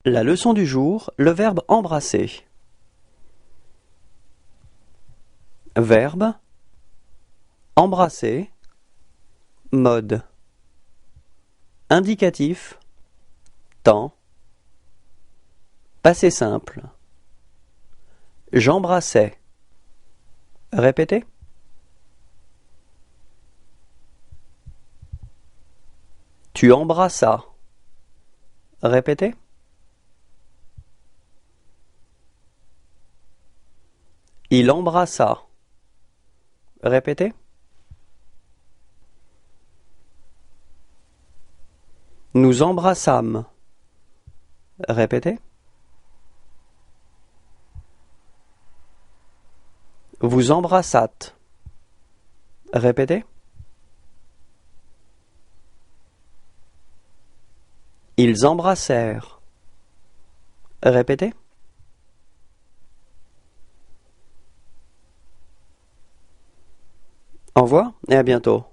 La leçon du jour, le verbe embrasser. Verbe, embrasser, mode. Indicatif, temps. Passé simple. J'embrassais. Répétez. Tu embrassas. Répétez. Il embrassa. Répétez. Nous embrassâmes. Répétez. Vous embrassâtes. Répétez. Ils embrassèrent. Répétez. Au revoir et à bientôt.